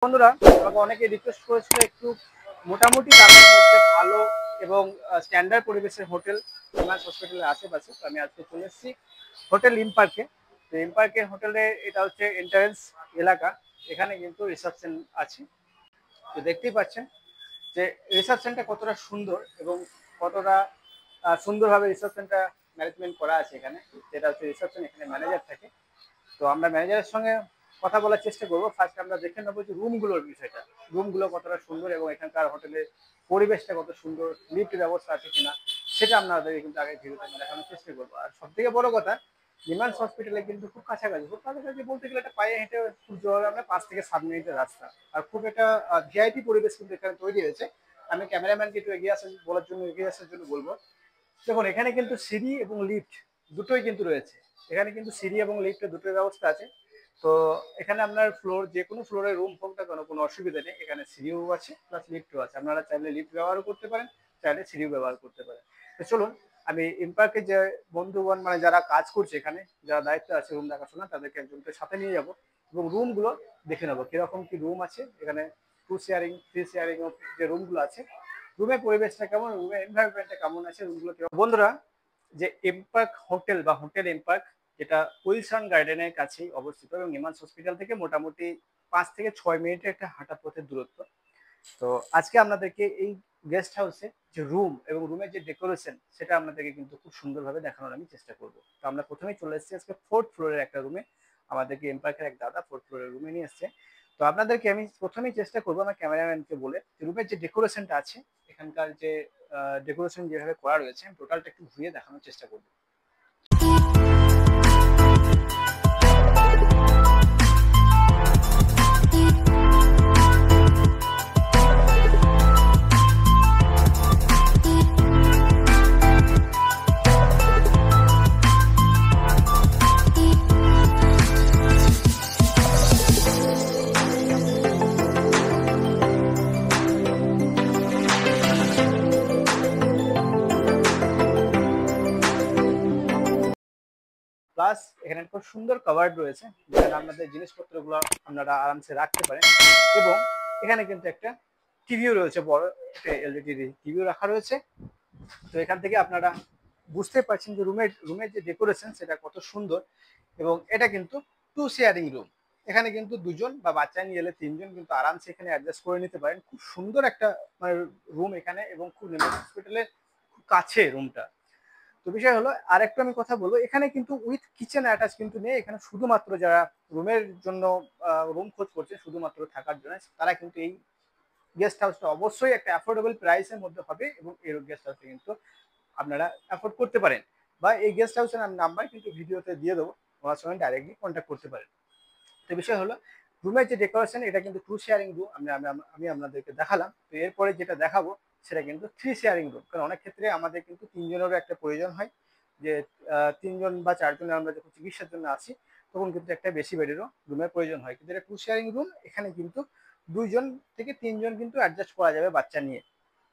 বন্ধুরা আমাকে অনেকে রিকোয়েস্ট করেছিল একটু মোটামুটি দামের মধ্যে ভালো এবং স্ট্যান্ডার্ড পরিবেশের হোটেল ফেমাস হসপিটালের আশেপাশে। তো আমি আজকে চলে এসেছি হোটেল ইমপার্কে। তো ইমপার্কের হোটেলে এটা হচ্ছে এন্ট্রান্স এলাকা, এখানে কিন্তু রিসেপশন আছে। তো দেখতেই পাচ্ছেন যে রিসেপশনটা কতটা সুন্দর এবং কতটা সুন্দরভাবে রিসেপশনটা ম্যানেজমেন্ট করা আছে এখানে। যেটা হচ্ছে রিসেপশন, এখানে ম্যানেজার থাকে। তো আমরা ম্যানেজারের সঙ্গে কথা বলার চেষ্টা করবো। ফার্স্ট আমরা দেখে নেবো যে রুমগুলোর বিষয়টা, রুমগুলো কতটা সুন্দর এবং এখানকার হোটেলের পরিবেশটা কত সুন্দর, লিফট ব্যবস্থা আছে কিনা, সেটা আপনাদের কিন্তু আগে ভিডিওতে আমরা দেখানোর চেষ্টা করবো। আর সব থেকে বড় কথা, নিমান্স হসপিটালে কিন্তু খুব কাছাকাছি, খুব কাছাকাছি বলতে গেলে একটা পায়ে হেঁটে খুব জোর আমরা 5 থেকে 7 মিনিটের রাস্তা। আর খুব একটা ভিআইপি পরিবেশ কিন্তু এখানে তৈরি হয়েছে। আমি ক্যামেরাম্যানকে একটু এগিয়ে আসার বলার জন্য, এগিয়ে আসার জন্য বলবো। দেখুন এখানে কিন্তু সিঁড়ি এবং লিফট দুটোই কিন্তু রয়েছে। এখানে কিন্তু সিঁড়ি এবং লিফটের দুটোই ব্যবস্থা আছে। তো এখানে আপনার ফ্লোর, যে কোনো ফ্লোরের রুম হোক না কেন, কোনো অসুবিধা নেই। এখানে সিঁড়িও আছে প্লাস লিফটও আছে, আপনারা চাইলে লিফট ব্যবহার করতে পারেন, চাইলে সিঁড়িও ব্যবহার করতে পারেন। তো চলুন আমি ইমপার্কে যে বন্ধুগণ, মানে যারা কাজ করছে এখানে, যারা দায়িত্ব আছে রুম দেখাশোনা, তাদেরকে একজনকে সাথে নিয়ে যাব এবং রুমগুলো দেখে নেবো কিরকম কি রুম আছে এখানে। 2 শেয়ারিং 3 শেয়ারিং যে রুমগুলো আছে, রুমের পরিবেশটা কেমন, রুমের এনভায়রনমেন্টটা কেমন আছে, রুমগুলো কেমন। বন্ধুরা, যে এমপার্ক হোটেল বা হোটেল এমপার্ক, যেটা উইলসন গার্ডেনের কাছেই অবস্থিত এবং নিমান্স হসপিটাল থেকে মোটামুটি 5 থেকে 6 মিনিটের একটা হাঁটা পথের দূরত্ব। তো আজকে আপনাদেরকে এই গেস্ট হাউসে যে রুম এবং রুমের যে ডেকোরেশন, সেটা আপনাদেরকে কিন্তু খুব সুন্দরভাবে দেখানোর আমি চেষ্টা করব। তো আমরা প্রথমেই চলে এসেছি আজকে 4th ফ্লোরের একটা রুমে। আমাদেরকে এমপার্কের এক দাদা 4th ফ্লোরের রুমে নিয়ে এসছে। তো আপনাদেরকে আমি প্রথমেই চেষ্টা করবো আমার ক্যামেরাম্যানকে বলে, রুমের যে ডেকোরেশনটা আছে, এখানকার যে ডেকোরেশন যেভাবে করা রয়েছে, টোটালটা একটু ঘুরিয়ে দেখানোর চেষ্টা করবো। প্লাস এখানে খুব সুন্দর কভার্ড রয়েছে, যেখানে আপনাদের জিনিসপত্রগুলো আপনারা আরামসে রাখতে পারেন। এবং এখানে কিন্তু একটা টিভিও রয়েছে, বড় একটা এলইডি টিভিও রাখা রয়েছে। তো এখান থেকে আপনারা বুঝতে পারছেন যে রুমের যে ডেকোরেশন সেটা কত সুন্দর। এবং এটা কিন্তু 2 শেয়ারিং রুম। এখানে কিন্তু দুজন বা বাচ্চা নিয়ে এলে তিনজন কিন্তু আরামসে এখানে অ্যাডজাস্ট করে নিতে পারেন। খুব সুন্দর একটা মানে রুম এখানে, এবং খুব নিমান্স হসপিটালের খুব কাছে রুমটা। তো বিষয় হলো, আর একটু আমি কথা বলবো, এখানে কিন্তু উইথ কিচেন অ্যাটাচ কিন্তু নেই। এখানে শুধুমাত্র যারা রুমের জন্য রুম খোঁজ করছে, শুধুমাত্র থাকার জন্য, তারা কিন্তু এই গেস্ট হাউসটা অবশ্যই একটা অ্যাফোর্ডেবল প্রাইসের মধ্যে হবে এবং এই গেস্ট হাউসটা কিন্তু আপনারা অ্যাফোর্ড করতে পারেন। বা এই গেস্ট হাউসের নাম্বার কিন্তু ভিডিওতে দিয়ে দেবো, ওনার সঙ্গে ডাইরেক্টলি কন্ট্যাক্ট করতে পারেন। তো বিষয় হলো, রুমের যে ডেকোরেশন, এটা কিন্তু 2 শেয়ারিং রুম আমি আপনাদেরকে দেখালাম। তো এরপরে যেটা দেখাবো সেটা কিন্তু 3 শেয়ারিং রুম। কারণ অনেক ক্ষেত্রে আমাদের কিন্তু তিনজনেরও একটা প্রয়োজন হয়, যে 3জন বা 4জনের আমরা যখন চিকিৎসার জন্য আসি, তখন কিন্তু একটা বেশি বেডেরও রুমের প্রয়োজন হয়। কিন্তু এটা 2 শেয়ারিং রুম, এখানে কিন্তু 2জন থেকে 3জন কিন্তু অ্যাডজাস্ট করা যাবে বাচ্চা নিয়ে।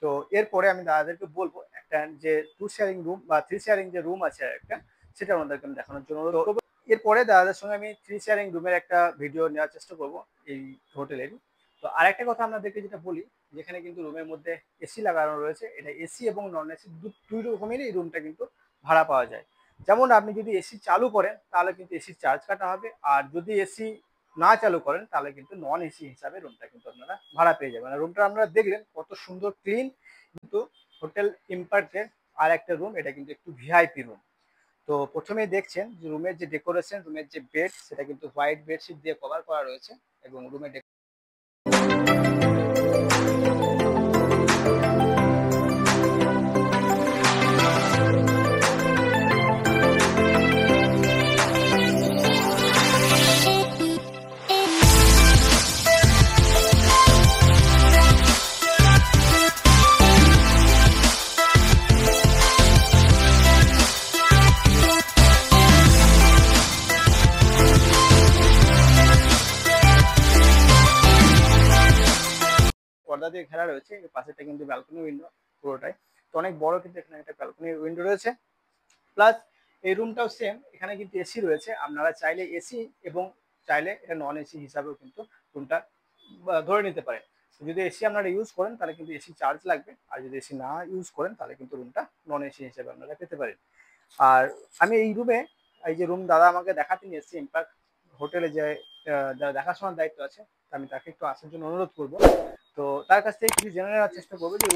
তো এরপরে আমি দাদাদেরকে বলবো একটা যে 2 শেয়ারিং রুম বা 3 শেয়ারিং যে রুম আছে একটা, সেটা আমাদেরকে আমি দেখানোর জন্য অনুরোধ করবো। এরপরে দাদাদের সঙ্গে আমি 3 শেয়ারিং রুমের একটা ভিডিও নেওয়ার চেষ্টা করব এই হোটেলেরই। তো আরেকটা কথা আপনাদেরকে যেটা বলি, যেখানে কিন্তু রুমের মধ্যে এসি লাগানো রয়েছে। এটা এসি এবং নন এসি দুই রকমেরই এই রুমটা কিন্তু ভাড়া পাওয়া যায়। যেমন আপনি যদি এসি চালু করেন তাহলে কিন্তু এসির চার্জ কাটা হবে, আর যদি এসি না চালু করেন তাহলে কিন্তু নন এসি হিসাবে রুমটা কিন্তু আপনারা ভাড়া পেয়ে যাবেন। আর রুমটা আপনারা দেখলেন কত সুন্দর ক্লিন। কিন্তু হোটেল ইমপার্কের আর একটা রুম, এটা কিন্তু একটু ভিআইপি রুম। তো প্রথমেই দেখছেন যে রুমের যে ডেকোরেশন, রুমের যে বেড, সেটা কিন্তু হোয়াইট বেডশিট দিয়ে কভার করা রয়েছে। এবং রুমের পর্দা দিয়ে ঘেরা রয়েছে, এর পাশেটা কিন্তু ব্যালকনি উইন্ডো পুরোটাই। তো অনেক বড় কিন্তু এখানে একটা ব্যালকনি উইন্ডো রয়েছে। প্লাস এই রুমটাও সেম, এখানে কিন্তু এসি রয়েছে। আপনারা চাইলে এসি এবং চাইলে এটা নন এসি হিসাবেও কিন্তু রুমটা ধরে নিতে পারেন। যদি এসি আপনারা ইউজ করেন তাহলে কিন্তু এসি চার্জ লাগবে, আর যদি এসি না ইউজ করেন তাহলে কিন্তু রুমটা নন এসি হিসেবে আপনারা পেতে পারেন। আর আমি এই রুমে, এই যে রুম দাদা আমাকে দেখাতে নিয়ে এসেছি ইম্প্যাক্ট হোটেলে, যে যারা দেখাশোনার দায়িত্ব আছে, আমি তাকে একটু আসার জন্য অনুরোধ করব। তো তার কাছ থেকে কিছু জেনে নেওয়ার চেষ্টা করবো যে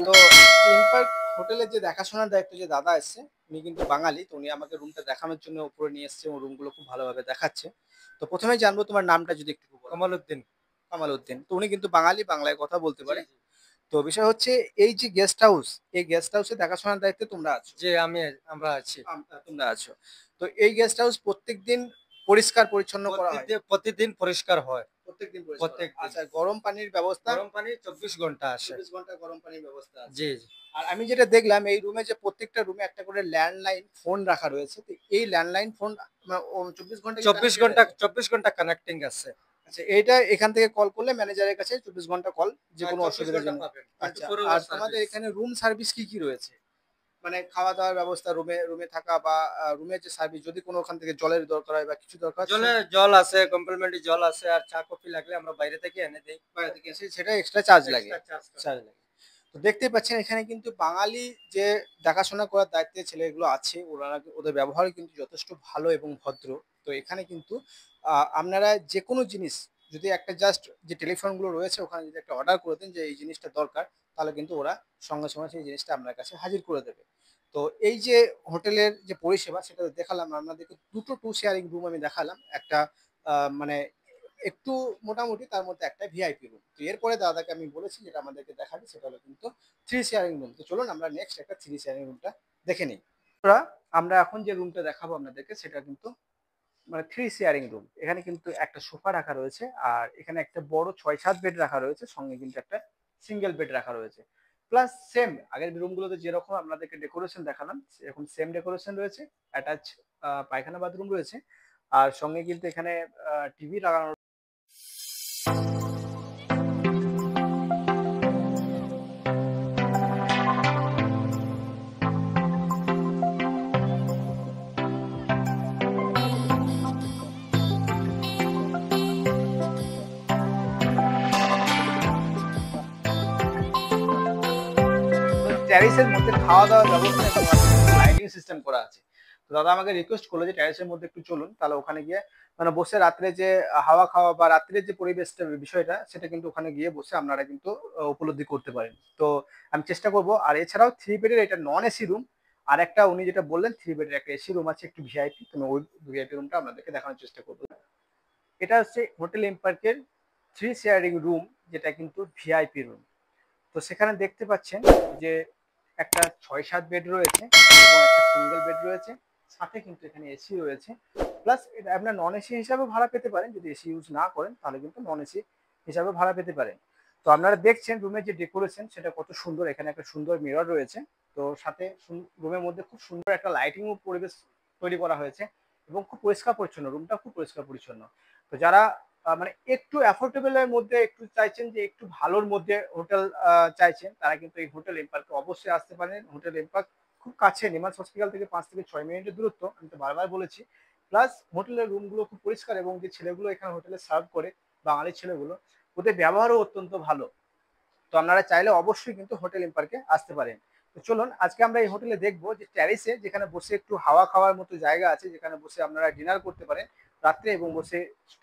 ইম্প্যাক্ট হোটেলের যে দেখাশোনার দায়িত্ব যে দাদা এসছে, উনি কিন্তু বাঙালি। তো উনি আমাকে রুমটা দেখানোর জন্য উপরে নিয়ে এসছে এবং রুমগুলো খুব ভালোভাবে দেখাচ্ছে। তো প্রথমে জানবো তোমার নামটা যদি একটু বলো। কমাল উদ্দিন। কামাল উদ্দিন। তো উনি কিন্তু বাঙালি, বাংলায় কথা বলতে পারে। তো বিষয় হচ্ছে এই যে গেস্ট হাউস, এই গেস্ট হাউসে দেখাশোনার দায়িত্বে তোমরা আছো। যে আমরা আছি। তোমরা আছো। তো এই গেস্ট হাউস প্রত্যেকদিন পরিষ্কার পরিচ্ছন্ন করা হয়? প্রতিদিন পরিষ্কার হয়। প্রত্যেকদিন প্রত্যেক আচ্ছা, গরম পানির ব্যবস্থা? গরম পানি 24 ঘন্টা আসে। 24 ঘন্টা গরম পানির ব্যবস্থা আছে। জি জি। আর আমি যেটা দেখলাম এই রুমে, যে প্রত্যেকটা রুমে একটা করে ল্যান্ডলাইন ফোন রাখা রয়েছে। তো এই ল্যান্ডলাইন ফোন 24 ঘন্টা 24 ঘন্টা কানেক্টিং আছে। আচ্ছা, এইটা এখান থেকে কল করলে ম্যানেজারের কাছে 24 ঘন্টা কল, যে কোনো অসুবিধার জন্য। আচ্ছা, আর তোমাদের এখানে রুম সার্ভিস কি কি রয়েছে? মানে খাওয়া দাওয়ার ব্যবস্থা, রুমে রুমে থাকা বা রুমের যে সার্ভিস, যদি কোনো ওখান থেকে জলের দরকার হয় বা কিছু দরকার, জল আছে, কমপ্লিমেন্টারি জল আছে, আর চা কফি লাগলে আমরা বাইরে থেকে এনে দেই। বাইরে থেকে এসে সেটা এক্সট্রা চার্জ লাগে। চার্জ লাগে। তো দেখতেই পাচ্ছেন এখানে কিন্তু বাঙালি যে দেখাশোনা করার দায়িত্বে ছেলেগুলো আছে, ওরা ওদের ব্যবহার কিন্তু যথেষ্ট ভালো এবং ভদ্র। তো এখানে কিন্তু আপনারা যে কোনো জিনিস, যদি একটা জাস্ট যে টেলিফোনগুলো রয়েছে ওখানে যদি একটা অর্ডার করে দেন যে এই জিনিসটা দরকার, তাহলে কিন্তু ওরা সঙ্গে সঙ্গে সেই জিনিসটা আপনার কাছে হাজির করে দেবে। তো এই যে হোটেলের যে পরিষেবা, সেটা দেখালাম আপনাদেরকে। দুটো 2 শেয়ারিং রুম আমি দেখালাম, একটা মানে একটু মোটামুটি, তার মধ্যে একটা ভিআইপি রুম। তো এরপরে দাদাকে আমি বলেছি যেটা আমাদেরকে দেখাবে সেটা হলো কিন্তু 3 শেয়ারিং রুম। তো চলুন আমরা নেক্সট একটা 3 শেয়ারিং রুমটা দেখে নিই। আমরা এখন যে রুমটা দেখাবো আপনাদেরকে সেটা কিন্তু মানে 3 শেয়ারিং রুম। এখানে কিন্তু একটা সোফা রাখা রয়েছে, আর এখানে একটা বড় 6-7 বেড রাখা রয়েছে, সঙ্গে কিন্তু একটা সিঙ্গেল বেড রাখা রয়েছে। প্লাস সেম আগের রুমগুলোতে যেরকম আপনাদেরকে ডেকোরেশন দেখালাম, সেরকম সেম ডেকোরেশন রয়েছে। অ্যাটাচ পায়খানা বাথরুম রয়েছে, আর সঙ্গে কিন্তু এখানে টিভি লাগানো। ট্যারিসের মধ্যে খাওয়া দাওয়ার ব্যবস্থা এবং লাইটিং সিস্টেম করা আছে। তো দাদা আমাকে রিকোয়েস্ট করলো যে ট্যারিসের মধ্যে একটু চলুন, তাহলে ওখানে গিয়ে মানে বসে রাত্রে যে হাওয়া খাওয়া বা রাত্রের যে পরিবেশটা, বিষয়টা সেটা কিন্তু ওখানে গিয়ে বসে আপনারা কিন্তু উপলব্ধি করতে পারেন। তো আমি চেষ্টা করব। আর এছাড়াও 3 বেডের এটা নন এসি রুম, আর একটা উনি যেটা বললেন 3 বেডের একটা এসি রুম আছে, একটু ভিআইপি। তো ওই ভিআইপি রুমটা আপনাদেরকে দেখানোর চেষ্টা করবো। এটা হচ্ছে হোটেল এমপার্কের 3 শেয়ারিং রুম, যেটা কিন্তু ভিআইপি রুম। তো সেখানে দেখতে পাচ্ছেন যে একটা 6-7 বেড রয়েছে এবং একটা সিঙ্গেল বেড রয়েছে, সাথে কিন্তু এখানে এসি রয়েছে। প্লাস এটা আপনার নন এসি হিসাবে ভাড়া পেতে পারেন, যদি এসি ইউজ না করেন তাহলে কিন্তু নন এসি হিসাবে ভাড়া পেতে পারেন। তো আপনারা দেখছেন রুমের যে ডেকোরেশন সেটা কত সুন্দর। এখানে একটা সুন্দর মিরর রয়েছে, তো সাথে রুমের মধ্যে খুব সুন্দর একটা লাইটিং ও পরিবেশ তৈরি করা হয়েছে এবং খুব পরিষ্কার পরিচ্ছন্ন, রুমটা খুব পরিষ্কার পরিচ্ছন্ন। তো যারা মানে একটু অ্যাফোর্ডেবলের মধ্যে একটু চাইছেন, যে একটু ভালোর মধ্যে হোটেল চাইছেন, তারা কিন্তু এই হোটেল এমপার্কে অবশ্যই আসতে পারেন। হোটেল এমপার্ক খুব কাছে, নিমাস হসপিটাল থেকে 5 থেকে 6 মিনিটের দূরত্ব, আমি তো বারবার বলেছি। প্লাস হোটেলের রুমগুলো খুব পরিষ্কার, এবং যে ছেলেগুলো এখানে হোটেলে সার্ভ করে, বাঙালি ছেলেগুলো, ওদের ব্যবহারও অত্যন্ত ভালো। তো আপনারা চাইলে অবশ্যই কিন্তু হোটেল এমপার্কে আসতে পারেন। তো চলুন আজকে আমরা এই হোটেলে দেখবো যে ট্যারিসে, যেখানে বসে একটু হাওয়া খাওয়ার মতো জায়গা আছে, যেখানে বসে আপনারা ডিনার করতে পারেন রাত্রে এবং বসে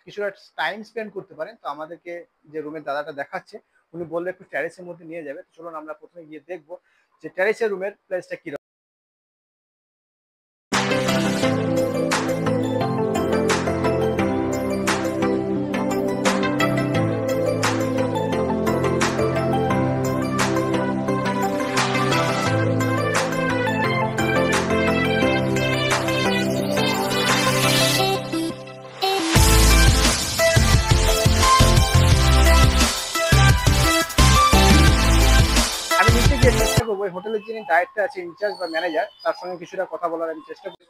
কিছুটা টাইম স্পেন্ড করতে পারেন। তো আমাদেরকে যে রুমের দাদাটা দেখাচ্ছে, উনি বললে একটু ট্যারিসের মধ্যে নিয়ে যাবে। তো চলুন আমরা প্রথমে গিয়ে দেখবো যে ট্যারিসের রুমের প্লেসটা কি। হোটেলের যিনি ডাইরেক্টর আছে, ইনচার্জ বা ম্যানেজার, তার সঙ্গে কিছুটা কথা বলার আমি চেষ্টা করি।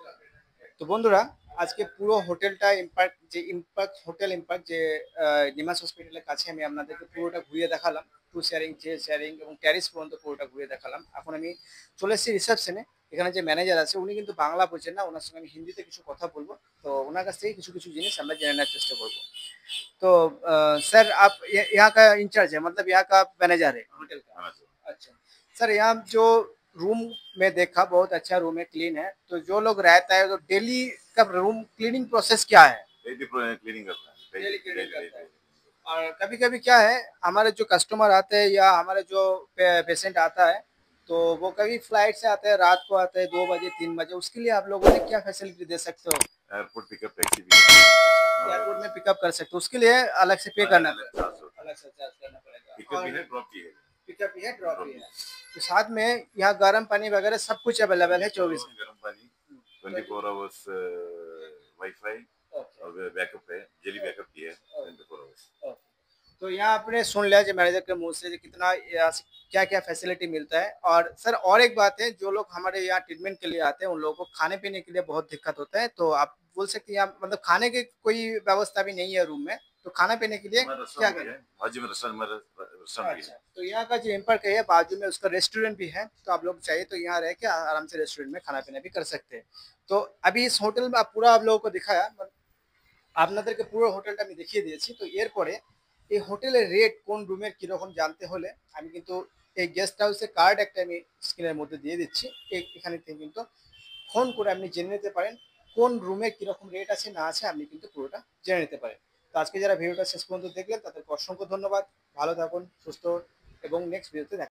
তো বন্ধুরা, আজকে পুরো হোটেলটা ইম্প্যাক্ট হোটেল ইম্প্যাক্ট যে নিমাস হসপিটালের কাছে আমি আপনাদেরকে পুরোটা ঘুরিয়ে দেখালাম। টু শেয়ারিং, চেয়ার শেয়ারিং এবং ট্যারিস পর্যন্ত পুরোটা ঘুরিয়ে দেখালাম। এখন আমি চলে এসেছি রিসেপশনে। এখানে যে ম্যানেজার আছে উনি কিন্তু বাংলা বোঝেন না, ওনার সঙ্গে আমি হিন্দিতে কিছু কথা বলবো। তো ওনার কাছ থেকে কিছু কিছু জিনিস আমরা জেনে নেওয়ার চেষ্টা করবো। तो सर आप यहाँ का इंचार्ज है, मतलब यहाँ का मैनेजर है होटल का? हाँ सर। अच्छा सर, यहाँ जो रूम में देखा बहुत अच्छा रूम है, क्लीन है। तो जो लोग रहता है तो डेली का रूम क्लीनिंग प्रोसेस क्या है? डेली क्लीनिंग करता है। डेली क्लीनिंग करता है। और कभी कभी क्या है, हमारे जो कस्टमर आते हैं या हमारे जो पेशेंट आता है तो वो कभी फ्लाइट से आते हैं, रात को आते हैं 2 बजे 3 बजे, उसके लिए आप लोगों ने क्या फैसिलिटी दे सकते हो? एयरपोर्ट पिकअप टैक्सी भी एयरपोर्ट में पिकअप कर सकते हो, उसके लिए अलग से पे करना पड़ेगा, अलग से चार्ज करना पड़ेगा। पिकअप भी है, ड्रॉप भी है। पिकअप भी है, ड्रॉप भी है। तो साथ में यहाँ गर्म पानी वगैरह सब कुछ अवेलेबल है 24 घंटे। गर्म पानी 24 आवर्स वाईफाई और बैकअप है, जेली बैकअप भी है 24 आवर्स। तो यहाँ आपने सुन लिया जी मैनेजर के मुंह से कि कितना यहाँ से क्या क्या फैसिलिटी मिलता है। और सर और एक बात है, जो लोग हमारे यहाँ ट्रीटमेंट के लिए आते हैं उन लोगों को खाने पीने के लिए बहुत दिक्कत होता है। तो आप बोल सकते हैं यहाँ मतलब खाने की कोई व्यवस्था भी नहीं है रूम में, तो खाना पीने के लिए क्या करें? बाजू में रेस्टोरेंट भी अच्छा, है। तो यहाँ का जो एम्पायर है बाजू में उसका रेस्टोरेंट भी है, तो आप लोग चाहिए तो यहाँ रह के आराम से रेस्टोरेंट में खाना पीना भी कर सकते हैं। तो अभी इस होटल में पूरा आप लोगों को दिखाया, আপনাদেরকে পুরো হোটেলটা আমি দেখিয়ে দিয়েছি। তো এরপরে এই হোটেলের রেট কোন রুমের কীরকম জানতে হলে আমি কিন্তু এই গেস্ট হাউসের কার্ড একটা আমি স্ক্রিনের মধ্যে দিয়ে দিচ্ছি। এখানে থেকে কিন্তু ফোন করে আপনি জেনে নিতে পারেন কোন রুমে কীরকম রেট আছে না আছে, আপনি কিন্তু পুরোটা জেনে নিতে পারেন। তো আজকে যারা ভিডিওটা শেষ পর্যন্ত দেখলেন তাদেরকে অসংখ্য ধন্যবাদ। ভালো থাকুন, সুস্থ এবং নেক্সট ভিডিওতে দেখা